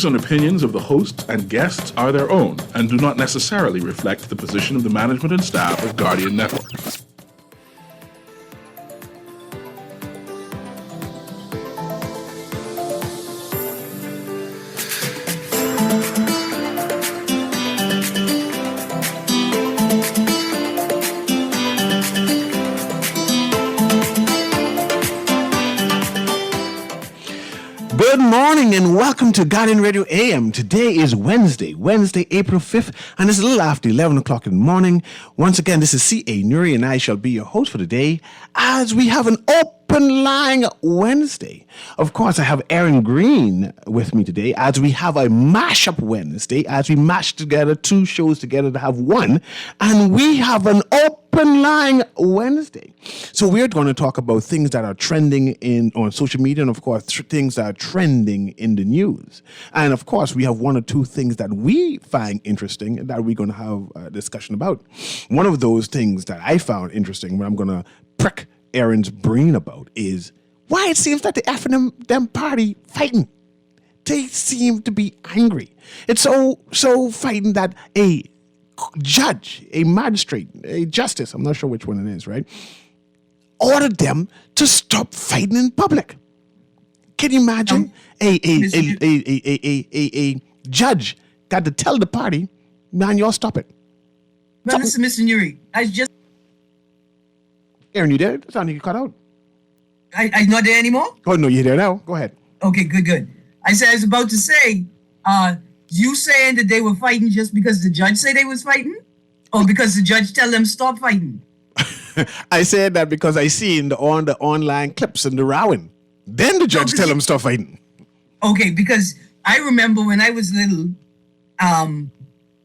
And opinions of the hosts and guests are their own and do not necessarily reflect the position of the management and staff of Guardian Network. Good morning and welcome to Guardian Radio AM. Today is Wednesday, April 5th, and it's a little after 11 o'clock in the morning. Once again, this is C.A. Newry, and I shall be your host for today as we have an open line Wednesday. Of course, I have Aaron Green with me today as we have a mashup Wednesday, as we mash together two shows together to have one, and we have an open line Wednesday. So we're going to talk about things that are trending on social media, and of course, things that are trending in the news. And of course, we have one or two things that we find interesting that we're going to have a discussion about. One of those things that I found interesting, what I'm going to prick Aaron's brain about, is why it seems like the F&M party fighting. They seem to be angry. It's so fighting that a judge, a magistrate, a justice, I'm not sure which one it is, right, ordered them to stop fighting in public. Can you imagine a judge got to tell the party, man, y'all stop it. No, listen, Mr. Newry, Aaron, you there? It sounded like you cut out. I'm not there anymore? Oh, no, you're there now. Go ahead. Okay, good. I was about to say, you saying that they were fighting just because the judge said they was fighting? Or because the judge tell them stop fighting? I said that because I seen the online clips and the rowing. Then the judge tell them stop fighting. Okay, because I remember when I was little, and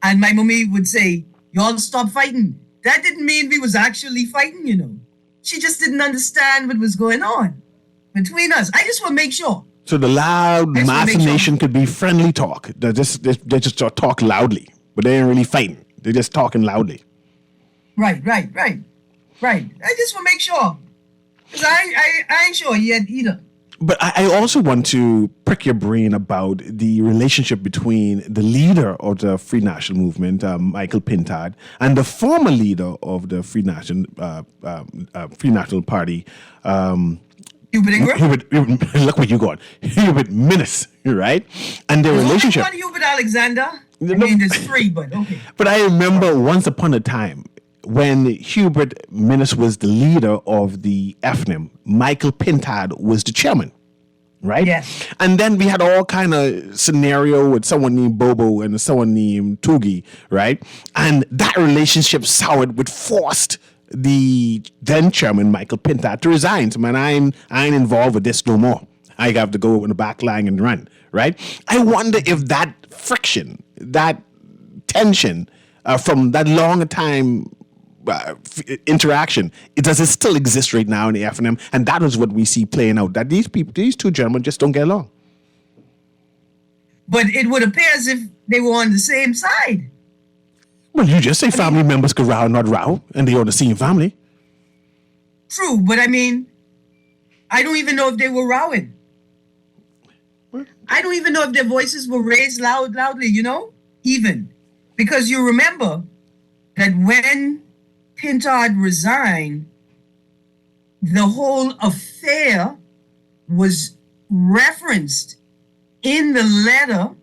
my mommy would say, y'all stop fighting. That didn't mean we was actually fighting, you know. She just didn't understand what was going on between us. I just want to make sure. So the loud machination could be friendly talk. They just talk loudly, but they ain't really fighting. They're just talking loudly. Right. I just want to make sure. Because I ain't sure yet either. But I also want to prick your brain about the relationship between the leader of the Free National Movement, Michael Pintard, and the former leader of the Free National Party, Hubert Ingram? Look where you going. Hubert Minnis, right? And their relationship. Not Hubert Alexander. I mean, there's three, but okay. But I remember once upon a time when Hubert Minnis was the leader of the FNM, Michael Pintard was the chairman, right? Yes. And then we had all kind of scenario with someone named Bobo and someone named Tugi, right? And that relationship soured, which forced the then chairman, Michael Pintard, to resign. So, man, I ain't involved with this no more. I have to go in the back line and run, right? I wonder if that friction, that tension from that long time interaction, does it still exist right now in the FNM? And that is what we see playing out, that these two gentlemen just don't get along. But it would appear as if they were on the same side. Well, you just say family members could row, not row, and they're on the same family. True, but I mean, I don't even know if they were rowing. What? I don't even know if their voices were raised loudly, you know, even. Because you remember that when Pintard resigned, the whole affair was referenced in the letter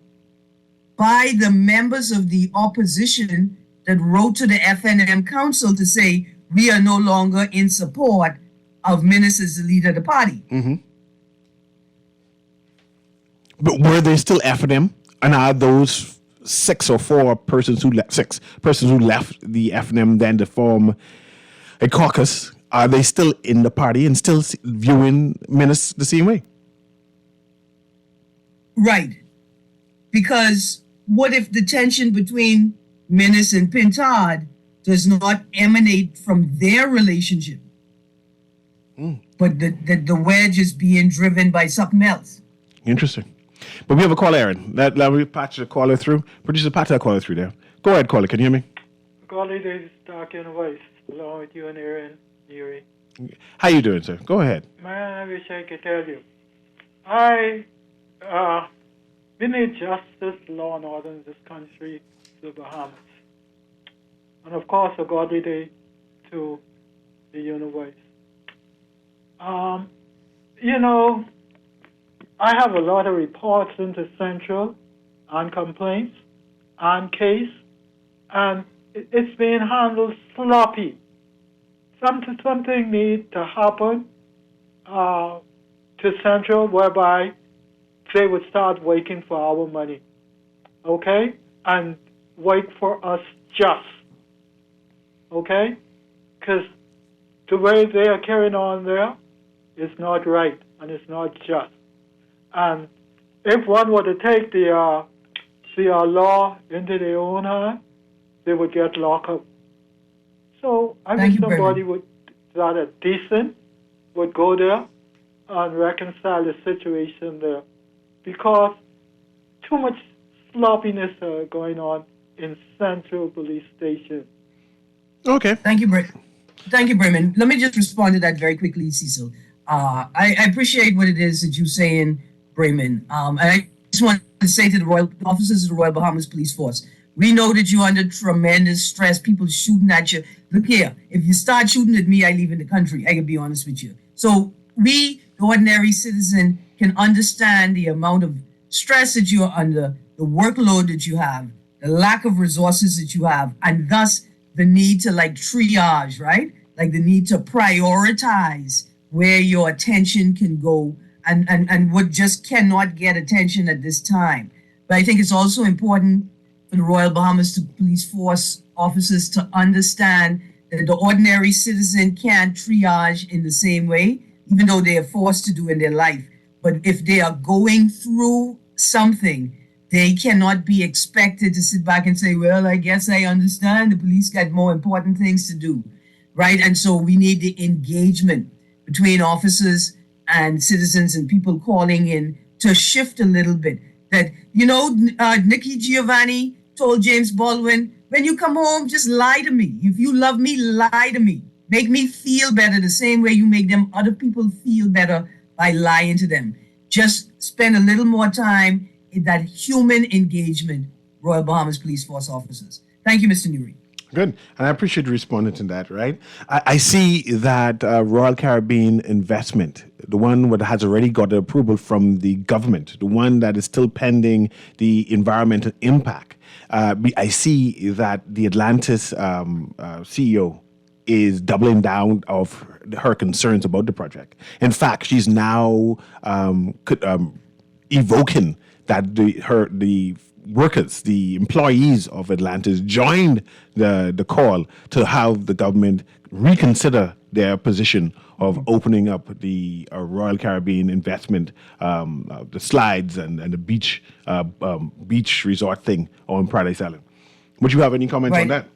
by the members of the opposition that wrote to the FNM Council to say, we are no longer in support of Minnis as the leader of the party. Mm-hmm. But were they still FNM? And are those six persons who left the FNM then to form a caucus, are they still in the party and still viewing Minnis the same way? Right. Because what if the tension between Minnis and Pintard does not emanate from their relationship, but the wedge is being driven by something else? Interesting. But we have a caller, Aaron. Let me patch the caller through. Producer, patch that caller through there. Go ahead, caller. Can you hear me? Caller, this is talking voice along with you and Aaron, Newry. How you doing, sir? Go ahead. Man, I wish I could tell you. I we need justice, law, and order in this country, the Bahamas. And of course, a godly day to the universe. You know, I have a lot of reports into Central on complaints, on case, and it's being handled sloppy. Something needs to happen to Central whereby they would start waiting for our money, okay? And wait for us just, okay? Because the way they are carrying on there is not right and it's not just. And if one were to take the law into their own hand, they would get locked up. So I wish somebody that are decent would go there and reconcile the situation there, because too much sloppiness going on in Central Police Station. Okay. Thank you, Bremen. Let me just respond to that very quickly, Cecil. I appreciate what it is that you're saying, Bremen. And I just want to say to the Royal officers of the Royal Bahamas Police Force, we know that you're under tremendous stress, people shooting at you. Look here, if you start shooting at me, I leave in the country. I can be honest with you. So we, the ordinary citizen, can understand the amount of stress that you are under, the workload that you have, the lack of resources that you have, and thus the need to triage, right? Like the need to prioritize where your attention can go and what just cannot get attention at this time. But I think it's also important for the Royal Bahamas Police Force officers to understand that the ordinary citizen can't triage in the same way, even though they are forced to do in their life. But if they are going through something, they cannot be expected to sit back and say, well, I guess I understand. The police got more important things to do, right? And so we need the engagement between officers and citizens and people calling in to shift a little bit. That, Nikki Giovanni told James Baldwin, when you come home, just lie to me. If you love me, lie to me. Make me feel better the same way you make them other people feel better by lying to them. Just spend a little more time in that human engagement, Royal Bahamas Police Force officers. Thank you, Mr. Newry. Good. And I appreciate you responding to that, right? I see that Royal Caribbean investment, the one that has already got the approval from the government, the one that is still pending the environmental impact. I see that the Atlantis CEO is doubling down of her concerns about the project. In fact, she's now evoking that the workers, the employees of Atlantis joined the call to have the government reconsider their position of opening up the Royal Caribbean investment, the slides and the beach resort thing on Paradise Island. Would you have any comments on that?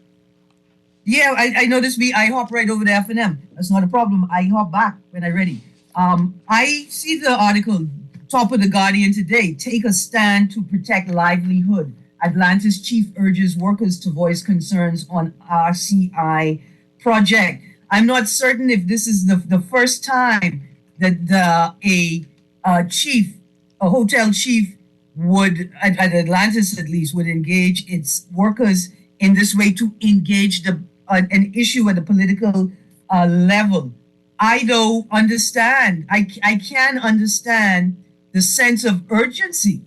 Yeah, I noticed I hop right over to F&M. That's not a problem. I hop back when I'm ready. I see the article, top of the Guardian today, take a stand to protect livelihood. Atlantis chief urges workers to voice concerns on RCI project. I'm not certain if this is the first time that a hotel chief would, at Atlantis at least, would engage its workers in this way to engage an issue at the political level. I don't understand. I can understand the sense of urgency,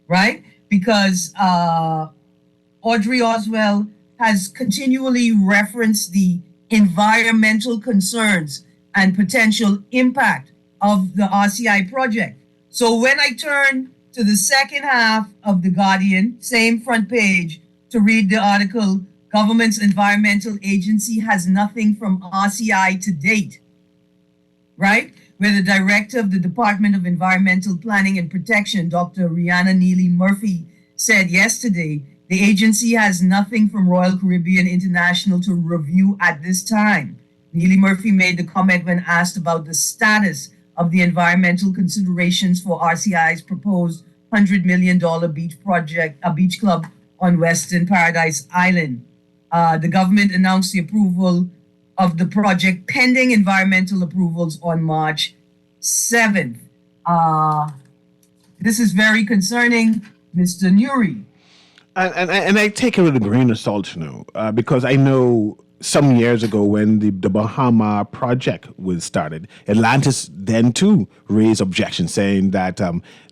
right? Because Audrey Oswald has continually referenced the environmental concerns and potential impact of the RCI project. So when I turn to the second half of The Guardian, same front page, to read the article, Government's Environmental Agency has nothing from RCI to date, right? Where the director of the Department of Environmental Planning and Protection, Dr. Rihanna Neely Murphy, said yesterday, the agency has nothing from Royal Caribbean International to review at this time. Neely Murphy made the comment when asked about the status of the environmental considerations for RCI's proposed $100 million beach project, a beach club on Western Paradise Island. The government announced the approval of the project pending environmental approvals on March 7th. This is very concerning. Mr. Newry. And I take it with a grain of salt, because I know some years ago when the Bahama project was started, Atlantis then too raised objections saying that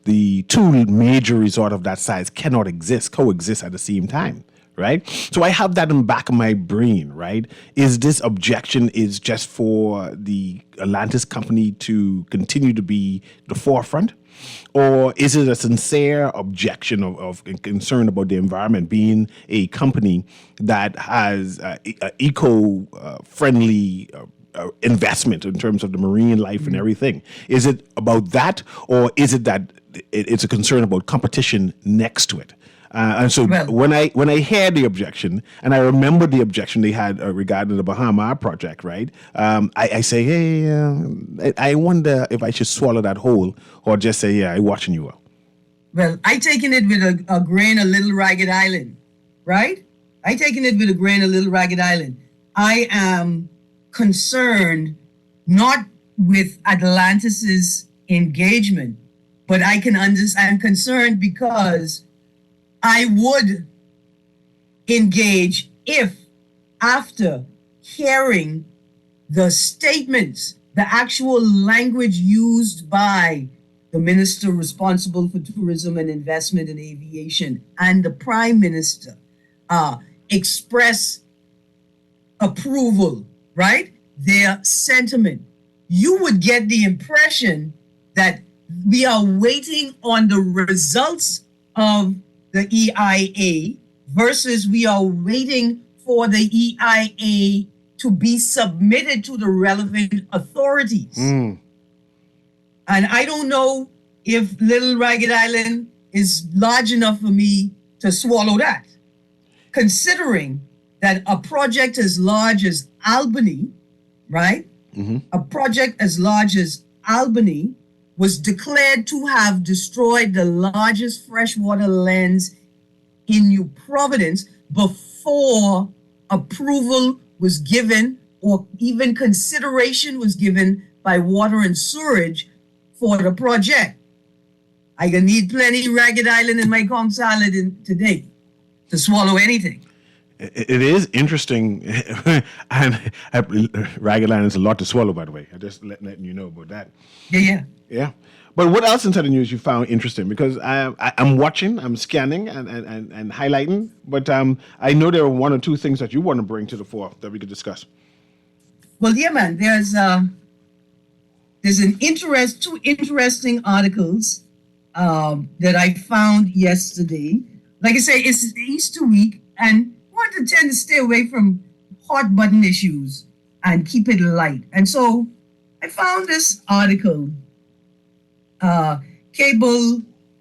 the two major resorts of that size cannot coexist at the same time. Right, so I have that in the back of my brain. Right, is this objection is just for the Atlantis company to continue to be the forefront, or is it a sincere objection of concern about the environment, being a company that has eco-friendly investment in terms of the marine life and everything? Is it about that, or is it that it's a concern about competition next to it? And so when I hear the objection, and I remember the objection they had regarding the Bahama project, right? I say, hey, I wonder if I should swallow that whole, or just say, yeah, I'm watching you well. Well, I taken it with a grain of Little Ragged Island, right? I taken it with a grain of Little Ragged Island. I am concerned not with Atlantis's engagement, but I can understand. I'm concerned because I would engage if, after hearing the statements, the actual language used by the minister responsible for tourism and investment in aviation and the prime minister express approval, right? Their sentiment. You would get the impression that we are waiting on the results of the EIA versus we are waiting for the EIA to be submitted to the relevant authorities. And I don't know if Little Ragged Island is large enough for me to swallow that, considering that a project as large as Albany, right? A project as large as Albany was declared to have destroyed the largest freshwater lands in New Providence before approval was given or even consideration was given by Water and Sewerage for the project. I gonna need plenty Ragged Island in my Kong salad today to swallow anything. It is interesting, and Ragged Island is a lot to swallow, by the way. I'm just letting you know about that. Yeah. But what else inside the news you found interesting? Because I'm watching, I'm scanning and highlighting, but I know there are one or two things that you want to bring to the fore that we could discuss. Well, yeah, man. There's two interesting articles that I found yesterday. Like I say, it's the Easter week, and I want to tend to stay away from hot button issues and keep it light. And so I found this article. Cable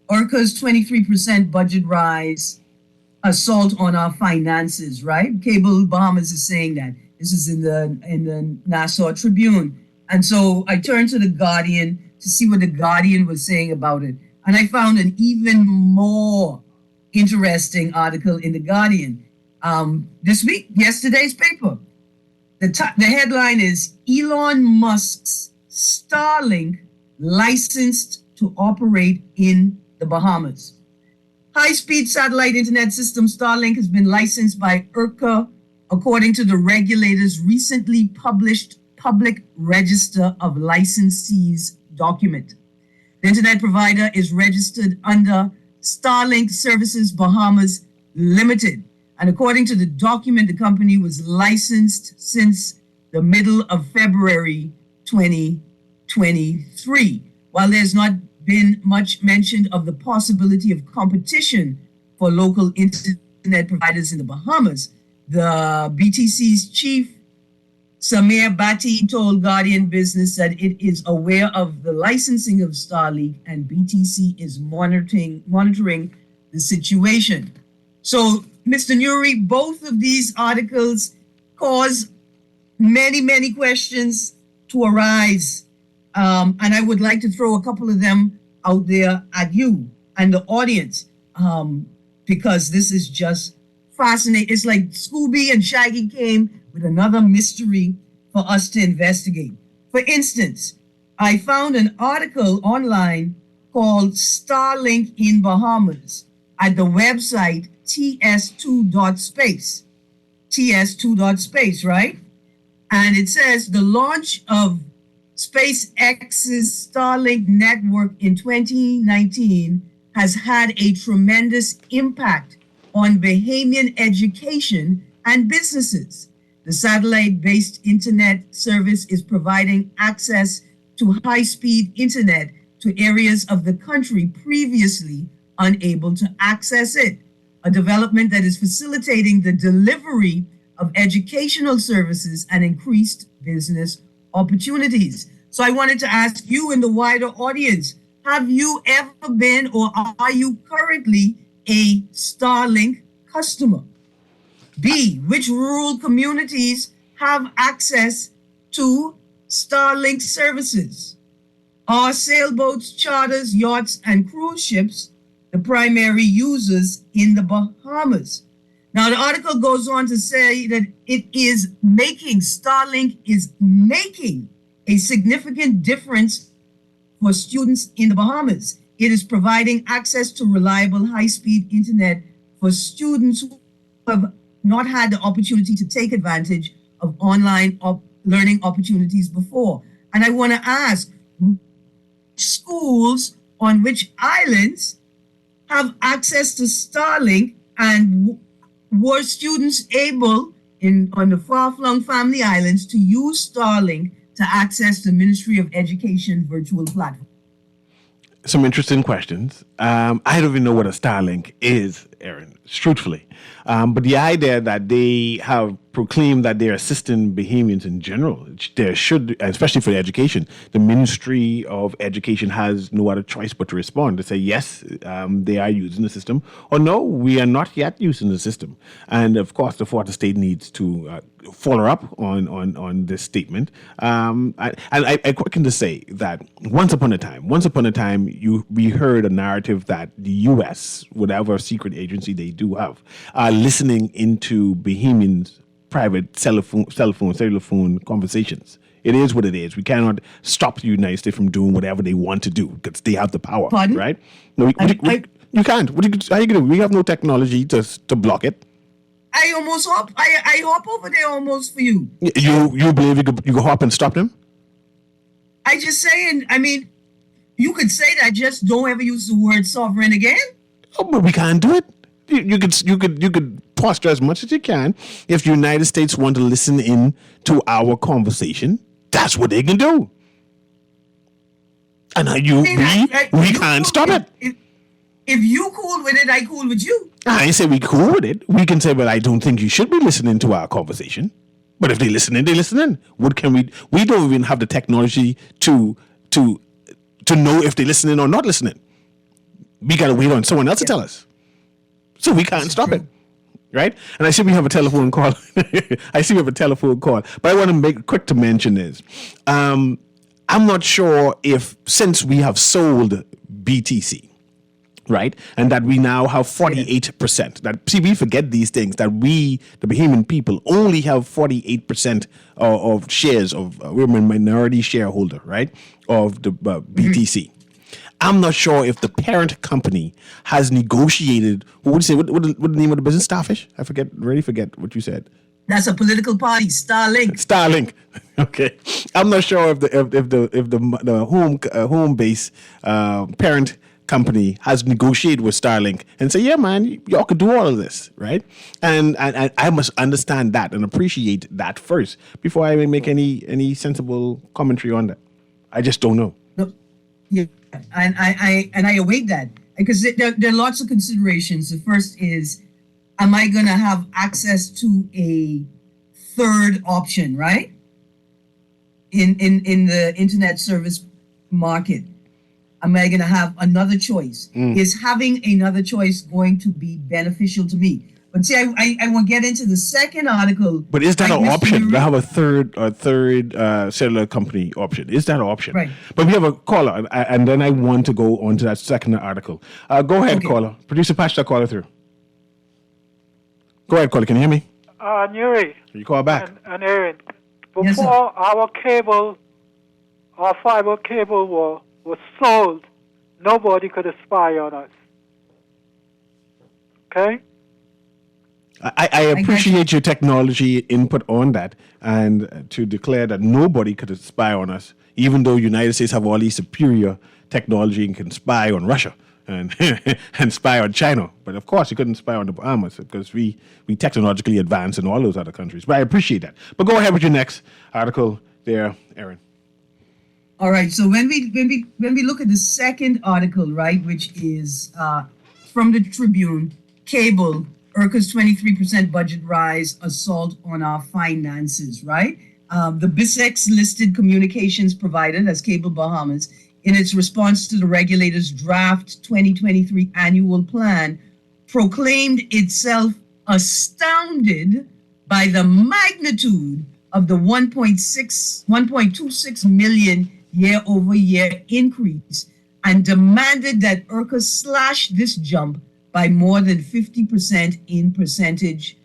Orca's 23% budget rise, assault on our finances, right? Cable Bahamas is saying that. This is in the Nassau Tribune. And so I turned to the Guardian to see what the Guardian was saying about it. And I found an even more interesting article in the Guardian this week, yesterday's paper. The headline is Elon Musk's Starlink licensed to operate in the Bahamas. High-speed satellite internet system Starlink has been licensed by IRCA according to the regulator's recently published Public Register of Licensees document. The internet provider is registered under Starlink Services Bahamas Limited. And according to the document, the company was licensed since the middle of February 2023. While there's not been much mention of the possibility of competition for local internet providers in the Bahamas, the BTC's chief, Samir Bhatti, told Guardian Business that it is aware of the licensing of Starlink and BTC is monitoring the situation. So, Mr. Newry, both of these articles cause many, many questions to arise. And I would like to throw a couple of them out there at you and the audience, because this is just fascinating. It's like Scooby and Shaggy came with another mystery for us to investigate. For instance, I found an article online called Starlink in Bahamas. at the website ts2.space. ts2.space, right? And it says the launch of SpaceX's Starlink network in 2019 has had a tremendous impact on Bahamian education and businesses. The satellite-based internet service is providing access to high-speed internet to areas of the country previously unable to access it, a development that is facilitating the delivery of educational services and increased business opportunities. So I wanted to ask you in the wider audience, have you ever been or are you currently a Starlink customer? B, which rural communities have access to Starlink services? Are sailboats, charters, yachts, and cruise ships the primary users in the Bahamas? Now, the article goes on to say that Starlink is making a significant difference for students in the Bahamas. It is providing access to reliable high-speed internet for students who have not had the opportunity to take advantage of online learning opportunities before. And I want to ask, schools on which islands have access to Starlink, and were students able on the far-flung family islands to use Starlink to access the Ministry of Education virtual platform? Some interesting questions. I don't even know what a Starlink is, Aaron, truthfully. But the idea that they have proclaimed that they're assisting Bahamians in general, there should, especially for education, the Ministry of Education has no other choice but to respond to say, yes, they are using the system, or no, we are not yet using the system. And of course, the Florida State needs to follow up on this statement. And I quicken to say that once upon a time, we heard a narrative that the U.S., whatever secret agency they do have, are listening into Bahamians' private cellular phone conversations. It is what it is. We cannot stop the United States from doing whatever they want to do because they have the power. Pardon? Right? No, you can't. How you gonna do? We have no technology to block it. I hop over there almost for you. You believe you could hop and stop them? I just saying, I mean, you could say that, just don't ever use the word sovereign again. Oh, but we can't do it. You could posture as much as you can. If the United States want to listen in to our conversation, that's what they can do. And we can't stop it. If you cool with it, I cool with you. I ain't say we cool with it. We can say, well, I don't think you should be listening to our conversation. But if they listen in, they listen in. What can we? We don't even have the technology to know if they listening or not listening. We gotta wait on someone else to tell us. So we can't stop it. Right? And I see we have a telephone call. But I want to make quick to mention is, I'm not sure if, since we have sold BTC, right, and that we now have 48%. That, see, we forget these things, that we, the Bahamian people, only have 48% of shares of, we're a minority shareholder, right, of the BTC. I'm not sure if the parent company has negotiated. What would you say? What the name of the business? Starfish? I forget what you said. That's a political party, Starlink. Okay, I'm not sure if the home base parent company has negotiated with Starlink and say, yeah, man, y'all could do all of this, right? And I must understand that and appreciate that first before I make any sensible commentary on that. I just don't know. No, yeah, and I await that, because there are lots of considerations. The first is, am I going to have access to a third option, right? In the internet service market, am I going to have another choice? Is having another choice going to be beneficial to me? But see, I won't get into the second article. But is that an option? They have a third cellular company option. Is that an option? Right. But we have a caller, and then I want to go on to that second article. Go ahead, caller. Producer, patch that caller through. Go ahead, caller. Can you hear me? Newry. You call back. And Aaron, Yes, before our fiber cable was sold, nobody could spy on us. Okay? I appreciate your technology input on that, and to declare that nobody could spy on us, even though United States have all these superior technology and can spy on Russia and and spy on China. But of course, you couldn't spy on the Bahamas because we technologically advanced in all those other countries. But I appreciate that. But go ahead with your next article there, Aaron. All right. So when we look at the second article, right, which is from the Tribune, cable, IRCA's 23% budget rise, assault on our finances, right? The BISEX listed communications provider, that's Cable Bahamas, in its response to the regulator's draft 2023 annual plan, proclaimed itself astounded by the magnitude of the 1.26 million year-over-year increase and demanded that IRCA slash this jump by more than 50% in percentage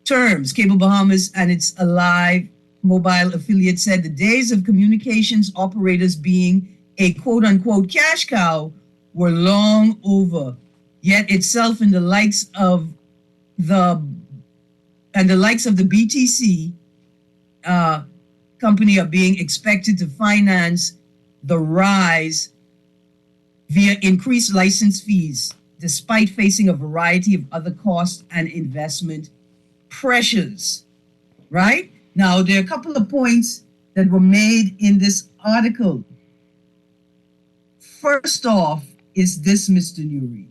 terms. Cable Bahamas and its Alive mobile affiliate said the days of communications operators being a quote-unquote cash cow were long over. Yet itself and the likes of the BTC company are being expected to finance the rise via increased license fees, despite facing a variety of other cost and investment pressures, right? Now, there are a couple of points that were made in this article. First off is this, Mr. Newry.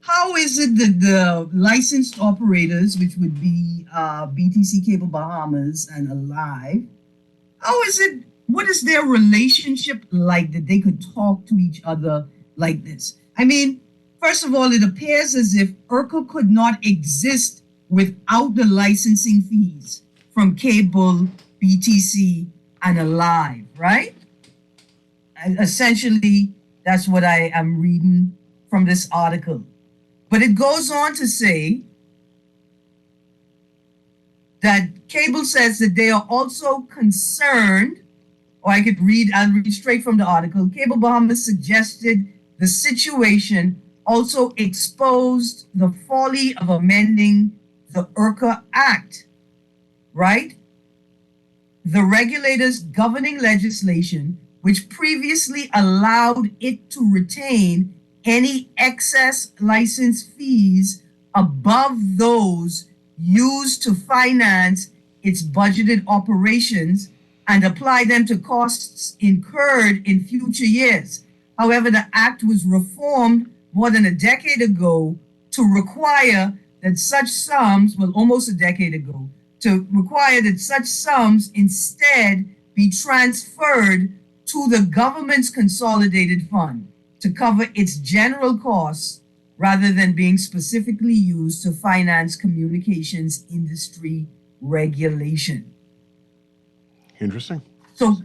How is it that the licensed operators, which would be BTC Cable Bahamas and Alive, what is their relationship like that they could talk to each other like this? I mean, first of all, it appears as if IRCA could not exist without the licensing fees from Cable, BTC, and Alive, right? And essentially, that's what I am reading from this article. But it goes on to say that Cable says that they are also concerned, or I'll read straight from the article. Cable Bahamas suggested the situation also exposed the folly of amending the IRCA Act, right? The regulator's governing legislation, which previously allowed it to retain any excess license fees above those used to finance its budgeted operations and apply them to costs incurred in future years. However, the act was reformed more than a decade ago to require that such sums, almost a decade ago, to require that such sums instead be transferred to the government's consolidated fund to cover its general costs rather than being specifically used to finance communications industry regulation. Interesting. So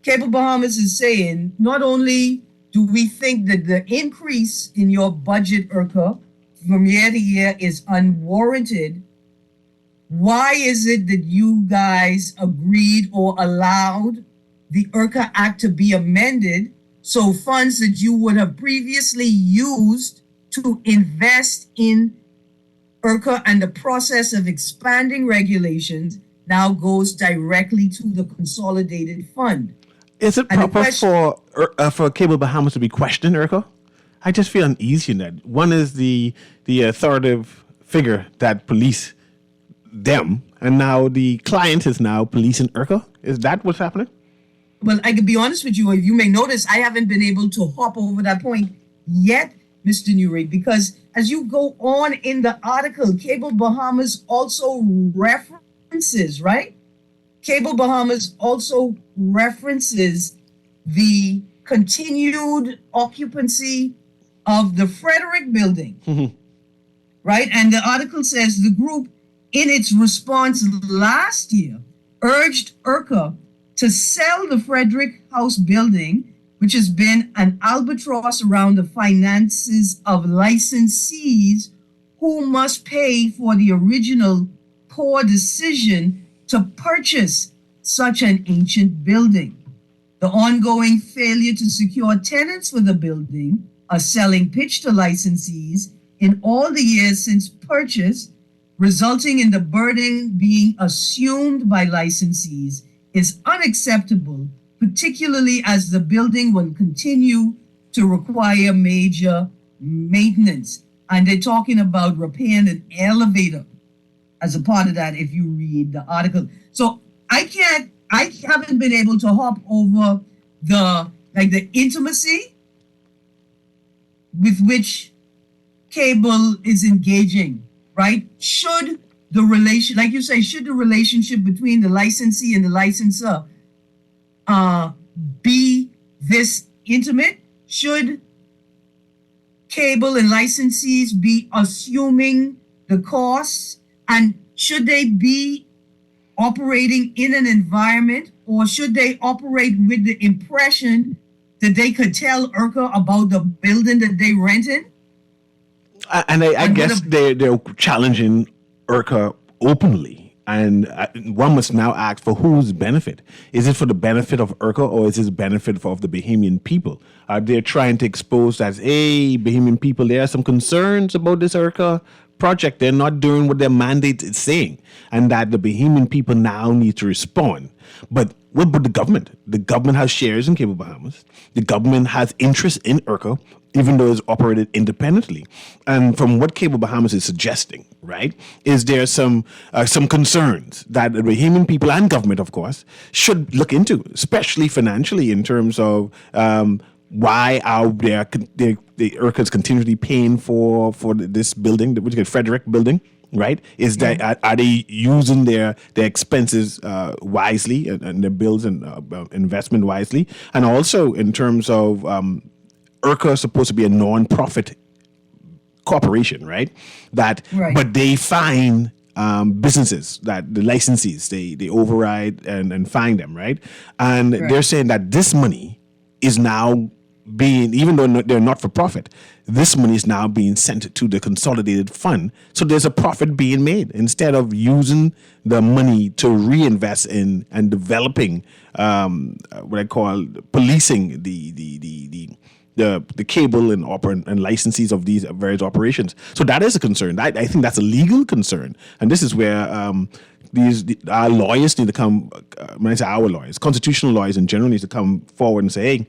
Cable Bahamas is saying, not only do we think that the increase in your budget, IRCA, from year to year is unwarranted, why is it that you guys agreed or allowed the IRCA Act to be amended so funds that you would have previously used to invest in IRCA and the process of expanding regulations now goes directly to the consolidated fund? Is it proper for Cable Bahamas to be questioned, IRCA? I just feel uneasy in that. One is the authoritative figure that police them, and now the client is now policing IRCA. Is that what's happening? Well, I can be honest with you. You may notice I haven't been able to hop over that point yet, Mr. Newry, because as you go on in the article, Cable Bahamas also references, right? Cable Bahamas also references the continued occupancy of the Frederick building, right? And the article says the group, in its response last year, urged IRCA to sell the Frederick House building, which has been an albatross around the finances of licensees who must pay for the original poor decision to purchase such an ancient building. The ongoing failure to secure tenants for the building, a selling pitch to licensees, in all the years since purchase, resulting in the burden being assumed by licensees, is unacceptable, particularly as the building will continue to require major maintenance. And they're talking about repairing an elevator as a part of that if you read the article. So I haven't been able to hop over the intimacy with which cable is engaging, right? Should the relation, like you say, should the relationship between the licensee and the licensor be this intimate? Should cable and licensees be assuming the costs? And should they be operating in an environment, or should they operate with the impression that they could tell IRCA about the building that they rented? And I guess they're challenging IRCA openly. And one must now ask, for whose benefit? Is it for the benefit of IRCA, or is it the benefit of the Bahamian people? They're trying to expose that, hey, Bahamian people, there are some concerns about this IRCA project. They're not doing what their mandate is saying, and that the Bahamian people now need to respond. But what about the government? The government has shares in Cable Bahamas. The government has interest in IRCA, even though it's operated independently. And from what Cable Bahamas is suggesting, right, is there some concerns that the Bahamian people and government, of course, should look into, especially financially, in terms of why are the IRCA is continually paying for this building, which is Frederick building, right? Is that are they using their expenses wisely and their bills and investment wisely? And also in terms of IRCA is supposed to be a non-profit corporation, right? But they fine businesses, that the licensees, they override and fine them, right? And they're saying that this money is now being, even though they're not for profit, this money is now being sent to the consolidated fund. So there's a profit being made instead of using the money to reinvest in and developing what I call policing the cable and licensees of these various operations. So that is a concern. I think that's a legal concern, and this is where our lawyers need to come. When I say our lawyers, constitutional lawyers in general, need to come forward and say, "Hey,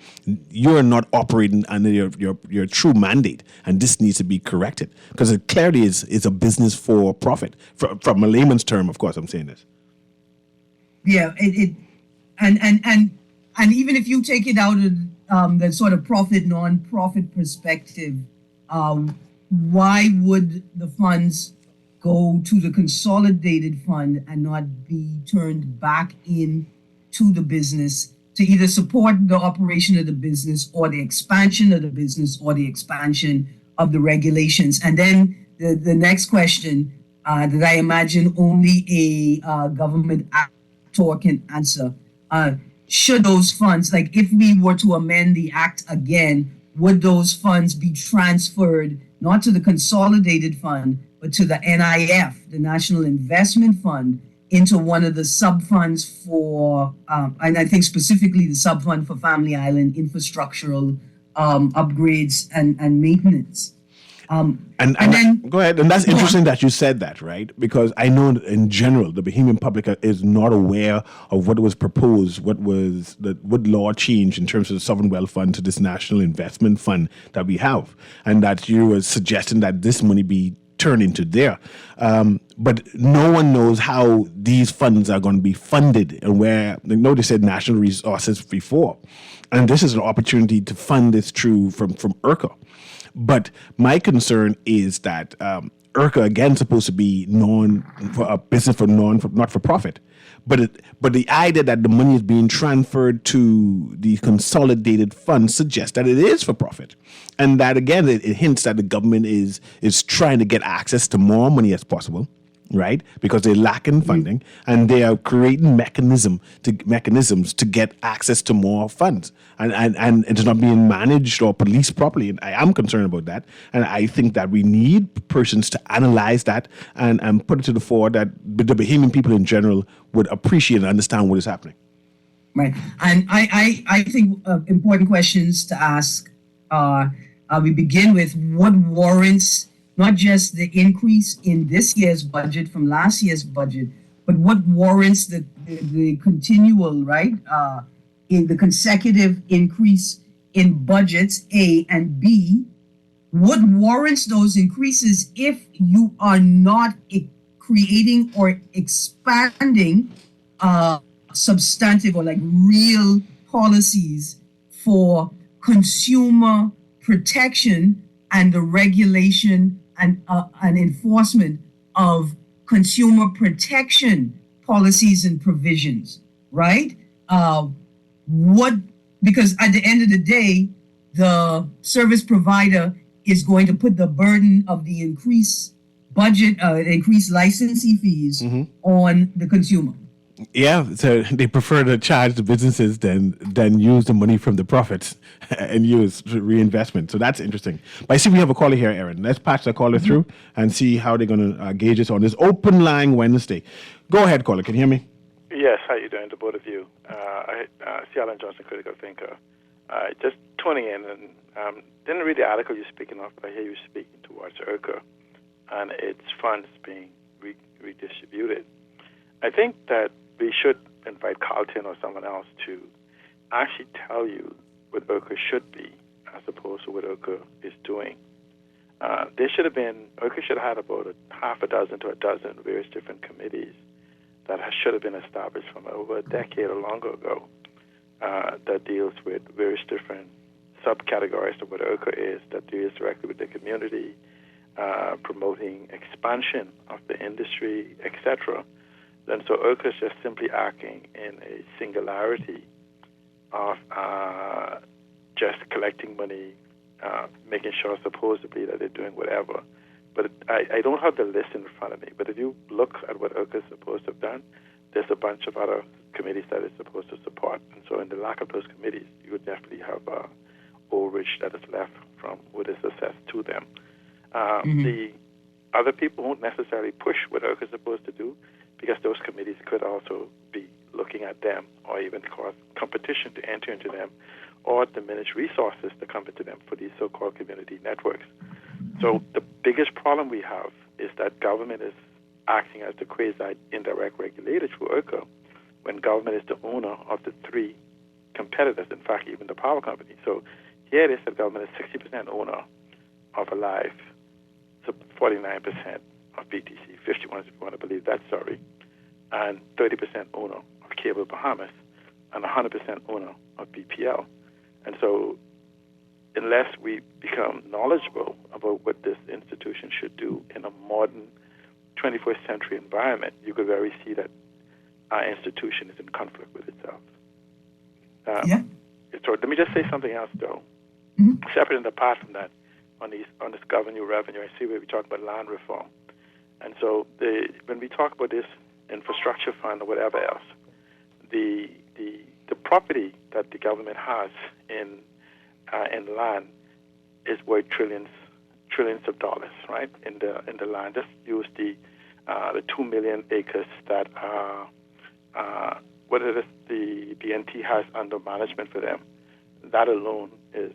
you're not operating under your true mandate, and this needs to be corrected," because it clearly is a business for profit. From a layman's term, of course, I'm saying this. Yeah, and even if you take it out of the sort of profit non-profit perspective, why would the funds go to the consolidated fund and not be turned back in to the business to either support the operation of the business or the expansion of the business or the expansion of the regulations? And then the next question that I imagine only a government actor can answer, should those funds, like if we were to amend the act again, would those funds be transferred not to the consolidated fund, but to the NIF, the National Investment Fund, into one of the sub-funds for, and I think specifically the sub-fund for Family Island infrastructural upgrades and maintenance? And then go ahead. And that's interesting that you said that, right? Because I know in general the Bahamian public is not aware of what was proposed, what law changed in terms of the sovereign wealth fund to this national investment fund that we have, and that you were suggesting that this money be turned into there. But no one knows how these funds are going to be funded and where. They said national resources before, and this is an opportunity to fund this through from IRCA. But my concern is that IRCA again supposed to be for a business for not for profit, but the idea that the money is being transferred to the consolidated fund suggests that it is for profit, and that again it hints that the government is trying to get access to more money as possible, right? Because they're lacking funding, and they are creating mechanisms to get access to more funds, and it's not being managed or policed properly. And I am concerned about that, and I think that we need persons to analyze that and put it to the fore that the Bahamian people in general would appreciate and understand what is happening. Right, and I think important questions to ask. We begin with what warrants not just the increase in this year's budget from last year's budget, but what warrants the continual, right, in the consecutive increase in budgets, A, and B, what warrants those increases if you are not creating or expanding substantive or like real policies for consumer protection and the regulation and enforcement of consumer protection policies and provisions, right? What Because at the end of the day, the service provider is going to put the burden of the increased budget, increased licensee fees on the consumer. Yeah, so they prefer to charge the businesses than use the money from the profits and use reinvestment. So that's interesting. But I see we have a caller here, Aaron. Let's patch the caller through and see how they're going to gauge us on this open line Wednesday. Go ahead, caller. Can you hear me? Yes, how you doing, the both of you? C. Alan Johnson, critical thinker. Just tuning in and didn't read the article you're speaking of, but I hear you speaking towards IRCA and its funds being redistributed. I think that we should invite Carlton or someone else to actually tell you what IRCA should be as opposed to what IRCA is doing. IRCA should have had about half a dozen to a dozen various different committees that should have been established from over a decade or longer ago that deals with various different subcategories of what IRCA is, that deals directly with the community, promoting expansion of the industry, etc. And so IRCA is just simply acting in a singularity of just collecting money, making sure supposedly that they're doing whatever. But I don't have the list in front of me. But if you look at what IRCA is supposed to have done, there's a bunch of other committees that it's supposed to support. And so in the lack of those committees, you would definitely have overreach that is left from what is assessed to them. The other people won't necessarily push what IRCA is supposed to do because those committees could also be looking at them or even cause competition to enter into them or diminish resources to come into them for these so-called community networks. So the biggest problem we have is that government is acting as the quasi-indirect regulator through IRCA when government is the owner of the three competitors, in fact, even the power company. So here it is that government is 60% owner of Alive, so 49% of BTC, 51 if you want to believe that story, and 30% owner of Cable Bahamas, and 100% owner of BPL. And so unless we become knowledgeable about what this institution should do in a modern 21st century environment, you could very see that our institution is in conflict with itself. So let me just say something else, though. Separate and apart from that, on this government revenue, I see where we talk about land reform. And so when we talk about this infrastructure fund or whatever else, the property that the government has in land is worth trillions of dollars, right? In the land. Just use the 2 million acres that the BNT has under management for them. That alone is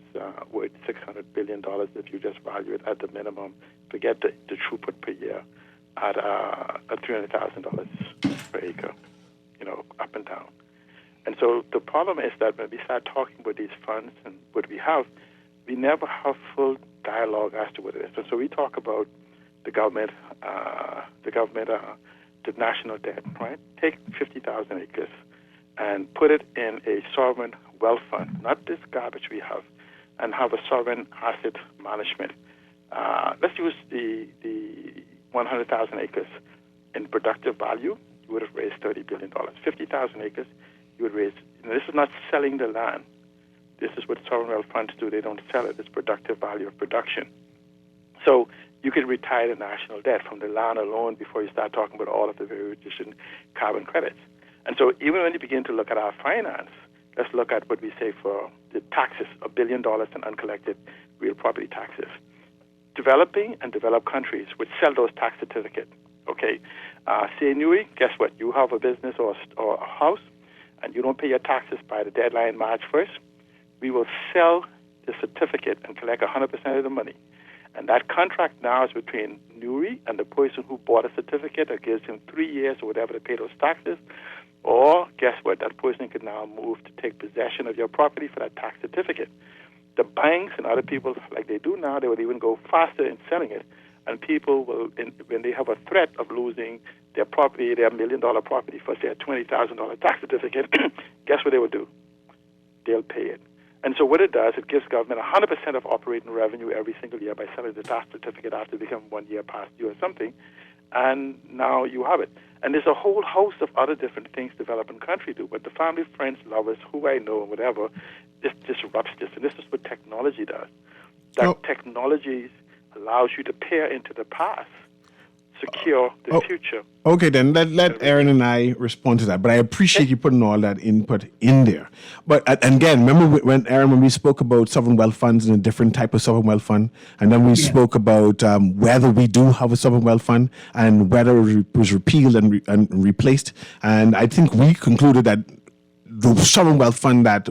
worth $600 billion if you just value it at the minimum. Forget the throughput per year at $300,000 per acre, up and down. And so the problem is that when we start talking about these funds and what we have, we never have full dialogue as to what it is. And so we talk about the government, the national debt, right? Take 50,000 acres and put it in a sovereign wealth fund, not this garbage we have, and have a sovereign asset management. Let's use the 100,000 acres in productive value. You would have raised $30 billion. 50,000 acres, you would raise. This is not selling the land. This is what sovereign wealth funds do. They don't sell it. It's productive value of production. So you could retire the national debt from the land alone before you start talking about all of the very efficient carbon credits. And so even when you begin to look at our finance, let's look at what we say for the taxes, $1 billion in uncollected real property taxes. Developing and developed countries would sell those tax certificates. Okay, say Newry, guess what? You have a business or a house, and you don't pay your taxes by the deadline March 1st. We will sell the certificate and collect 100% of the money. And that contract now is between Newry and the person who bought a certificate that gives him 3 years or whatever to pay those taxes. Or guess what? That person can now move to take possession of your property for that tax certificate. The banks and other people, like they do now, they will even go faster in selling it. And people will, when they have a threat of losing their property, their $1 million property for, say, a $20,000 tax certificate, guess what they will do? They'll pay it. And so what it does, it gives government 100% of operating revenue every single year by selling the tax certificate after it becomes 1 year past due or something. And now you have it. And there's a whole host of other different things developing country do. But the family, friends, lovers, who I know, and whatever, this disrupts this. And this is what technology does. That technologies allows you to peer into the past, secure the future. Okay, then let Aaron and I respond to that. But I appreciate you putting all that input in there. But and again, remember when we spoke about sovereign wealth funds and a different type of sovereign wealth fund, and then we spoke about whether we do have a sovereign wealth fund and whether it was repealed and replaced. And I think we concluded that the sovereign wealth fund that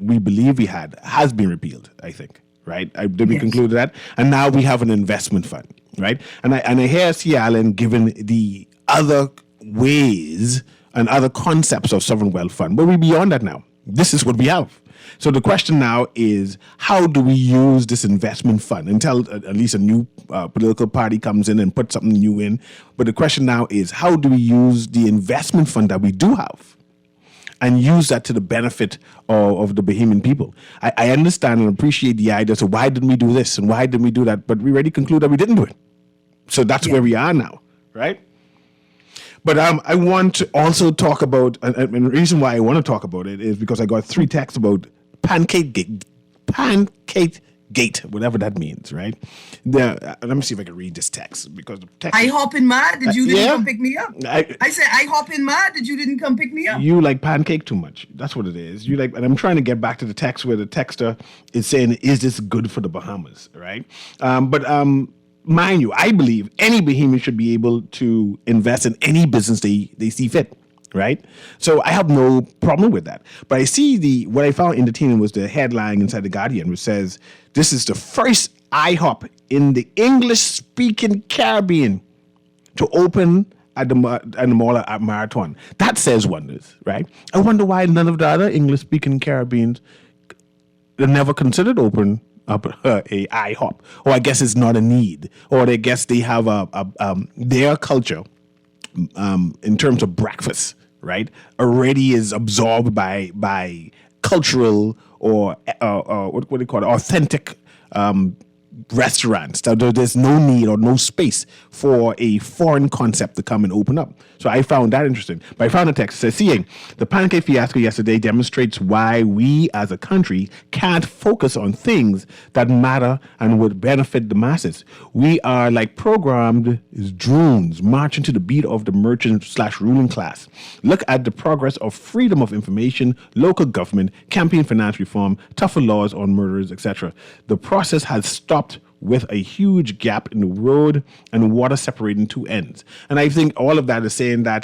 we believe we had has been repealed, I think. Right? Did we conclude that? And now we have an investment fund, right? And I hear C. Allen given the other ways and other concepts of sovereign wealth fund, but we're beyond that now. This is what we have. So the question now is, how do we use this investment fund until at least a new political party comes in and puts something new in? But the question now is, how do we use the investment fund that we do have and use that to the benefit of the Bahamian people? I understand and appreciate the idea. So why didn't we do this and why didn't we do that? But we already conclude that we didn't do it. So that's where we are now, right? But I want to also talk about, and the reason why I want to talk about it is because I got 3 texts about Pancake Gate, whatever that means, right? Let me see if I can read this text because the text. I hop in mad. Did you didn't come pick me up? I said I hop in mad. Did you didn't come pick me up? You like pancake too much. That's what it is. You like, and I'm trying to get back to the text where the texter is saying, "Is this good for the Bahamas?" Right? But mind you, I believe any Bahamian should be able to invest in any business they see fit. Right? So I have no problem with that. But I see what I found entertaining was the headline inside The Guardian, which says, this is the first IHOP in the English-speaking Caribbean to open at the mall at Marathon. That says wonders, right? I wonder why none of the other English-speaking Caribbeans never considered open up a IHOP. Or I guess it's not a need. Or I guess they have their culture in terms of breakfast, right, already is absorbed by cultural or what do you call it, authentic restaurants. So there's no need or no space for a foreign concept to come and open up. So I found that interesting. But I found a text that says, seeing the pancake fiasco yesterday demonstrates why we as a country can't focus on things that matter and would benefit the masses. We are like programmed drones marching to the beat of the merchant/ruling class. Look at the progress of freedom of information, local government, campaign finance reform, tougher laws on murderers, etc. The process has stopped with a huge gap in the road and water separating 2 ends. And I think all of that is saying that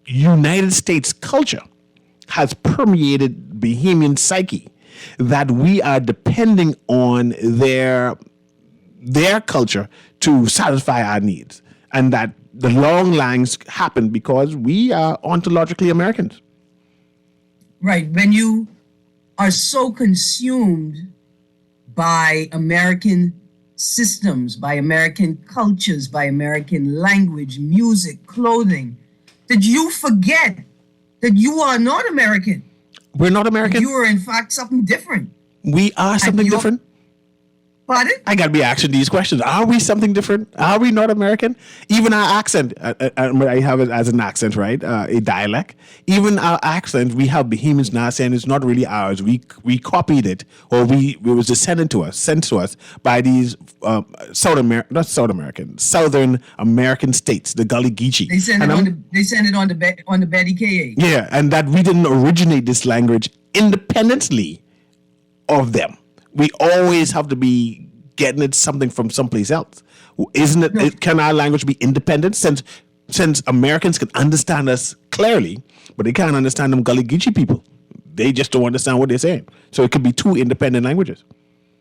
United States culture has permeated Bahamian psyche, that we are depending on their culture to satisfy our needs, and that the long lines happen because we are ontologically Americans. Right. When you are so consumed by American systems, by American cultures, by American language, music, clothing, that you forget that you are not American. We're not American. You are, in fact, something different. We are something different. Pardon? I got to be asking these questions. Are we something different? Are we not American? Even our accent, I have it as an accent, right? A dialect. Even our accent, we have Bahamians now saying it's not really ours. We copied it, or it was sent to us by these Southern American states, the Gullah Geechee. They send it on the Betty K. Yeah, and that we didn't originate this language independently of them. We always have to be getting it something from someplace else. Isn't it? No. Can our language be independent? Since Americans can understand us clearly, but they can't understand them Gullah Geechee people. They just don't understand what they're saying. So it could be 2 independent languages.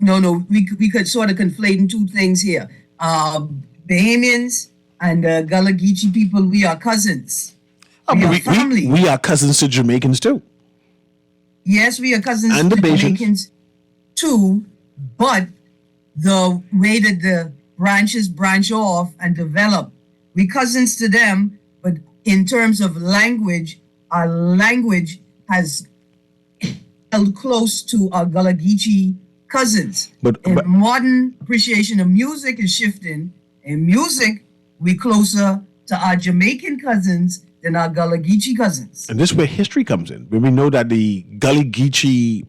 No, we could sort of conflate two things here. Bahamians and Gullah Geechee people, we are cousins. Oh, We but are family. we are cousins to Jamaicans too. Yes, we are cousins And the to Bajans. Jamaicans too, but the way that the branches branch off and develop, we cousins to them, but in terms of language, our language has held close to our Gullah Geechee cousins. But- and but- modern appreciation of music is shifting. In music, we closer to our Jamaican cousins than our Gullah Geechee cousins. And this is where history comes in. When we know that the Gullah Geechee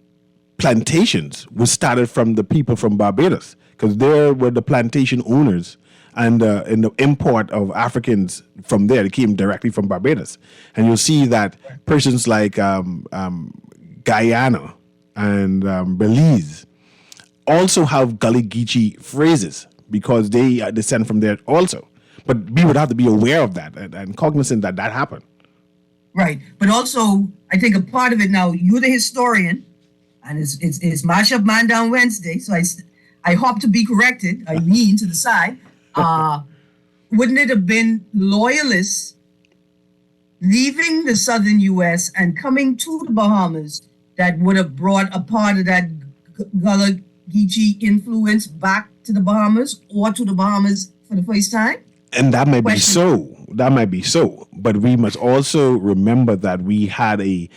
plantations was started from the people from Barbados, because there were the plantation owners and in the import of Africans from there. They came directly from Barbados. And you'll see that persons like Guyana and Belize also have Gullah Geechee phrases because they descend from there also. But we would have to be aware of that and cognizant that that happened. Right. But also, I think a part of it now, you're the historian, and it's Mashup Man Down Wednesday, so I hope to be corrected. I lean to the side. Wouldn't it have been loyalists leaving the southern U.S. and coming to the Bahamas that would have brought a part of that Gullah Geechee influence back to the Bahamas or to the Bahamas for the first time? And that might be Question. so. That might be so. But we must also remember that we had a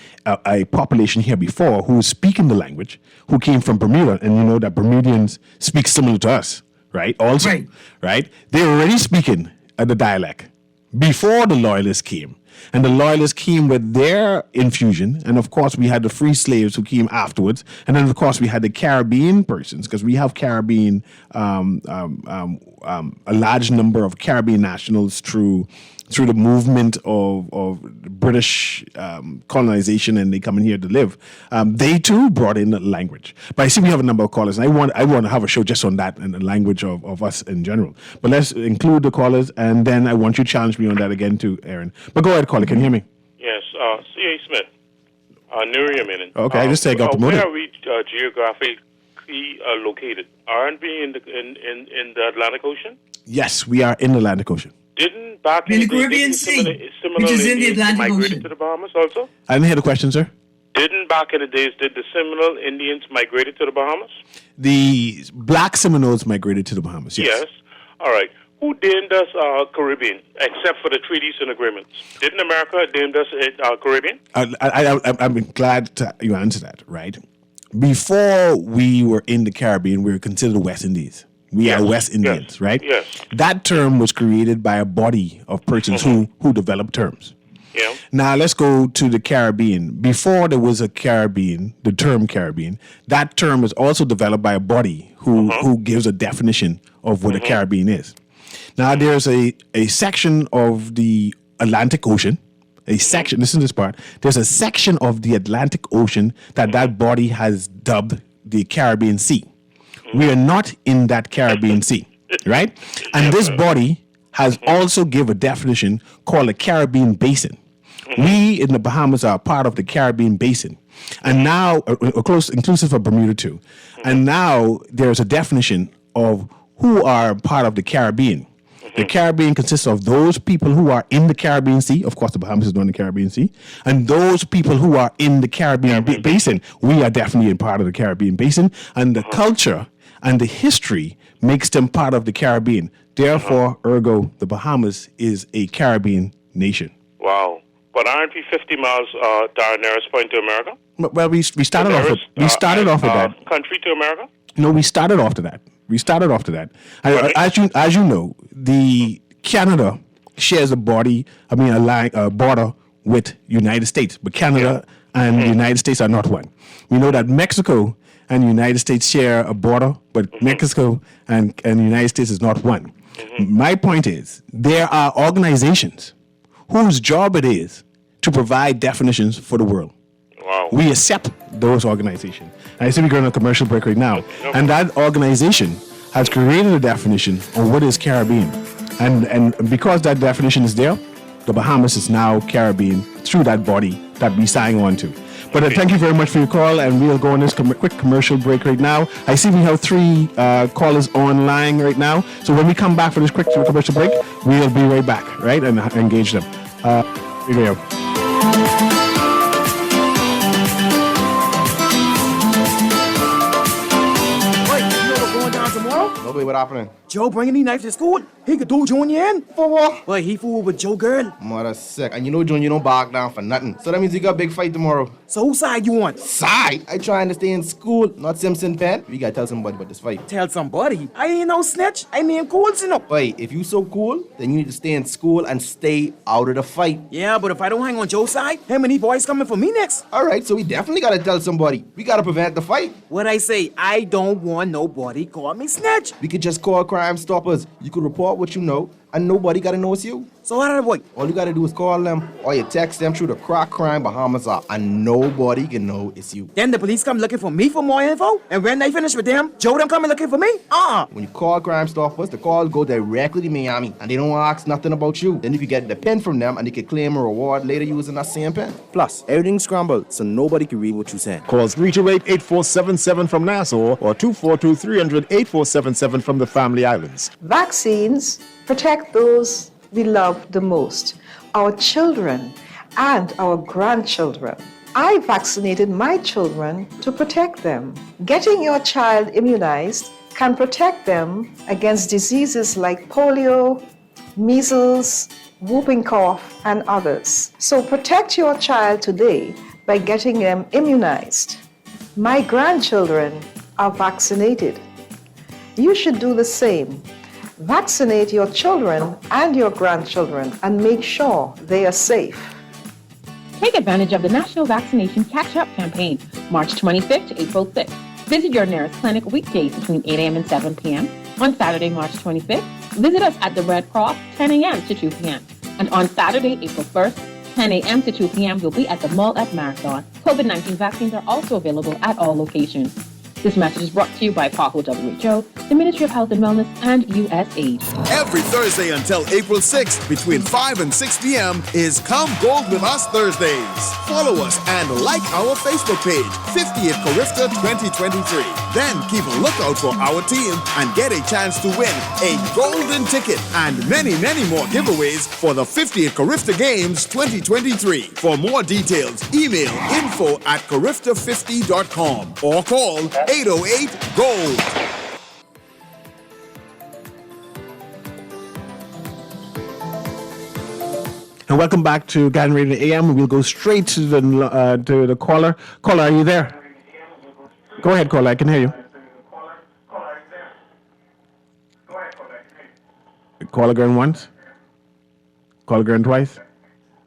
population here before who was speaking the language, who came from Bermuda, and you know that Bermudians speak similar to us, right? Also, Right. They were already speaking the dialect before the loyalists came. And the loyalists came with their infusion. And of course, we had the free slaves who came afterwards. And then, of course, we had the Caribbean persons, because we have Caribbean, a large number of Caribbean nationals through the movement of British colonization, and they come in here to live. They too brought in the language. But I see we have a number of callers, and I want to have a show just on that and the language of us in general. But let's include the callers, and then I want you to challenge me on that again too, Aaron. But go ahead, caller. Can you hear me? Yes, C.A. Smith, Newry a minute. Okay, I just take out the Where motor. are we geographically located? Aren't we in the Atlantic Ocean? Yes, we are in the Atlantic Ocean. Didn't back In in the day, Caribbean didn't Sea, similar which is in the Indians Atlantic migrated Ocean. to the Bahamas also? I didn't hear the question, sir. Didn't back in the days, did the Seminole Indians migrated to the Bahamas? The Black Seminoles migrated to the Bahamas. Yes. All right. Who named us Caribbean, except for the treaties and agreements? Didn't America name us Caribbean? I'm glad you answered that, right? Before we were in the Caribbean, we were considered the West Indies. We are West Indians, right? Yes. That term was created by a body of persons who developed terms. Yeah. Now let's go to the Caribbean. Before there was a Caribbean, the term Caribbean, that term was also developed by a body who gives a definition of what a Caribbean is. Now there's a section of the Atlantic Ocean, listen to this part, there's a section of the Atlantic Ocean that body has dubbed the Caribbean Sea. We are not in that Caribbean Sea, right? And this body has also give a definition called a Caribbean Basin. We in the Bahamas are part of the Caribbean Basin. And now, close, inclusive of Bermuda too. And now there's a definition of who are part of the Caribbean. The Caribbean consists of those people who are in the Caribbean Sea. Of course, the Bahamas is not in the Caribbean Sea. And those people who are in the Caribbean Basin. We are definitely a part of the Caribbean Basin. And the culture and the history makes them part of the Caribbean. Therefore, ergo, the Bahamas is a Caribbean nation. Wow. But aren't we 50 miles to our nearest point to America? Well, we started off with that. Country to America? No, we started off to that. Right. As you know, the Canada shares a border with United States, but Canada and the United States are not one. We know that Mexico and the United States share a border, but Mexico and the United States is not one. My point is, there are organizations whose job it is to provide definitions for the world. Wow. We accept those organizations. And I see we're going on a commercial break right now. And that organization has created a definition of what is Caribbean. And because that definition is there, the Bahamas is now Caribbean through that body that we sign on to. But thank you very much for your call, and we'll go on this quick commercial break right now. I see we have 3 callers online right now. So when we come back for this quick commercial break, we'll be right back, right, and engage them. Here we go. No way, what happening? Joe bringing the knife to school. He could do Junior in. For what? Well, he fooled with Joe girl. Mother sick. And you know Junior don't back down for nothing. So that means you got a big fight tomorrow. So whose side you want? Side? I trying to stay in school, not Simpson Pen. We gotta tell somebody about this fight. Tell somebody. I ain't no snitch. I mean cool, you know. Wait, if you so cool, then you need to stay in school and stay out of the fight. Yeah, but if I don't hang on Joe's side, him and he boys coming for me next. Alright, so we definitely gotta tell somebody. We gotta prevent the fight. What I say, I don't want nobody call me snitch. We could just call Crime Stoppers. You could report what you know, and nobody gotta know it's you. So how did I work? All you gotta do is call them, or you text them through the Crack Crime Bahamas app, and nobody can know it's you. Then the police come looking for me for more info, and when they finish with them, Joe them coming looking for me? When you call Crime Stoppers, the call go directly to Miami, and they don't ask nothing about you. Then you can get the pen from them, and they can claim a reward later using that same pen. Plus, everything's scrambled, so nobody can read what you said. Calls 328-8477 from Nassau or 242-300-8477 from the Family Islands. Vaccines protect those we love the most, our children and our grandchildren. I vaccinated my children to protect them. Getting your child immunized can protect them against diseases like polio, measles, whooping cough, and others. So protect your child today by getting them immunized. My grandchildren are vaccinated. You should do the same. Vaccinate your children and your grandchildren and make sure they are safe. Take advantage of the National Vaccination Catch-Up Campaign, March 25th to April 6th. Visit your nearest clinic weekdays between 8 a.m. and 7 p.m. On Saturday, March 25th, visit us at the Red Cross, 10 a.m. to 2 p.m. And on Saturday, April 1st, 10 a.m. to 2 p.m., we'll be at the Mall at Marathon. COVID-19 vaccines are also available at all locations. This message is brought to you by PAHO WHO, the Ministry of Health and Wellness, and USAID. Every Thursday until April 6th, between 5 and 6 p.m. is Come Gold With Us Thursdays. Follow us and like our Facebook page, 50th Carifta 2023. Then keep a lookout for our team and get a chance to win a golden ticket and many, many more giveaways for the 50th Carifta Games 2023. For more details, email info@carifta50.com or call 808-GOLD. And welcome back to Garden Radio AM. We'll go straight to the caller. Caller, are you there? Go ahead, caller. I can hear you. Caller going once. Caller going twice.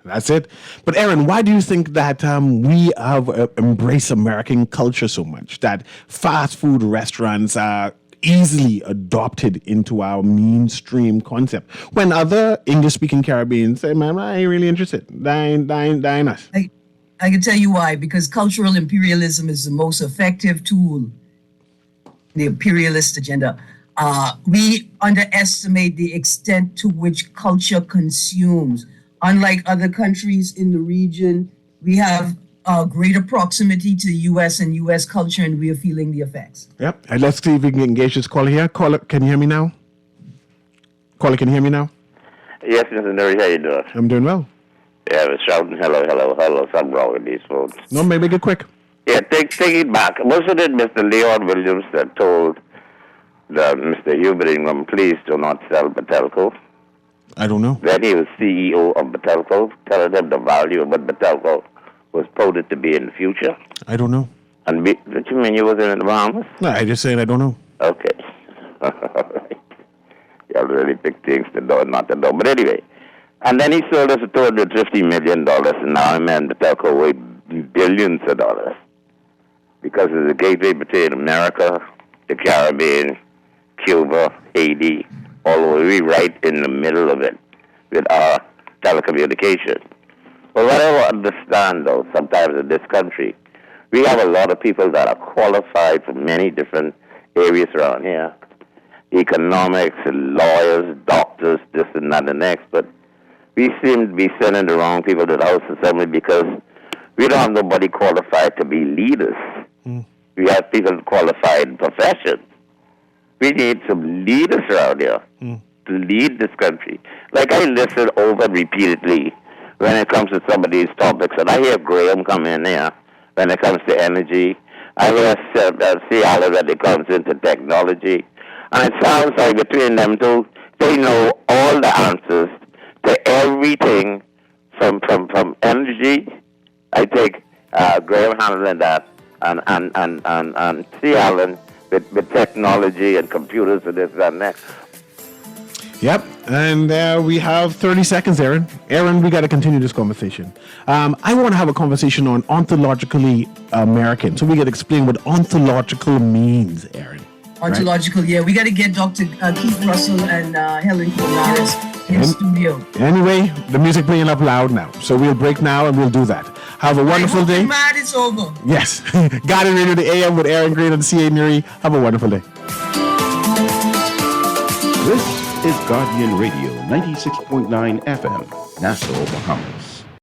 That's it. But Aaron, why do you think that we have embraced American culture so much that fast food restaurants are easily adopted into our mainstream concept when other English-speaking Caribbeans say, "Man, I ain't really interested. Dine us." I can tell you why. Because cultural imperialism is the most effective tool. The imperialist agenda. We underestimate the extent to which culture consumes. Unlike other countries in the region, we have greater proximity to the U.S. and U.S. culture, and we are feeling the effects. Yep. And let's see if we can engage this caller here. Caller, can you hear me now? Caller, can you hear me now? Yes, Mr. Newry, how you doing? I'm doing well. Yeah, I was shouting hello, something wrong with these phones. No, maybe make it quick. Yeah, take it back. Wasn't it Mr. Leon Williams that told Mr. Hubert Ingram, please do not sell Batelco? I don't know. Then he was CEO of Batelco, telling him the value of what Batelco was quoted to be in the future. I don't know. And what you mean you wasn't in the Bahamas? No, I just saying I don't know. Okay. Y'all really pick things to do and not to do. But anyway, and then he sold us for $250 million, and now Batelco weigh billions of dollars because it's a gateway between America, the Caribbean, Cuba, Haiti, all the way right in the middle of it with our telecommunication. But what I understand, though, sometimes in this country, we have a lot of people that are qualified for many different areas around here. Economics, lawyers, doctors, this and that and the next. But we seem to be sending the wrong people to the House Assembly because We don't have nobody qualified to be leaders. We have people qualified in professions. We need some leaders around here to lead this country. Like I listen over repeatedly when it comes to some of these topics, and I hear Graham come in here when it comes to energy. I hear Seattle when it comes into technology. And it sounds like between them two, they know all the answers to everything from energy. I think Graham handling that, and Seattle with technology and computers and this and that. Yep, and we have 30 seconds, Aaron. Aaron, we got to continue this conversation. I want to have a conversation on ontologically American, so we got to explain what ontological means, Aaron. Ontological, yeah. We got to get Dr. Keith Russell and Helen Colares in studio. Anyway, the music playing up loud now, so we'll break now and we'll do that. Have a wonderful day. Mad, it's over. Yes, Garden Radio, the AM with Aaron Green and CA Newry. Have a wonderful day. This is Guardian Radio 96.9 FM, Nassau, Bahamas.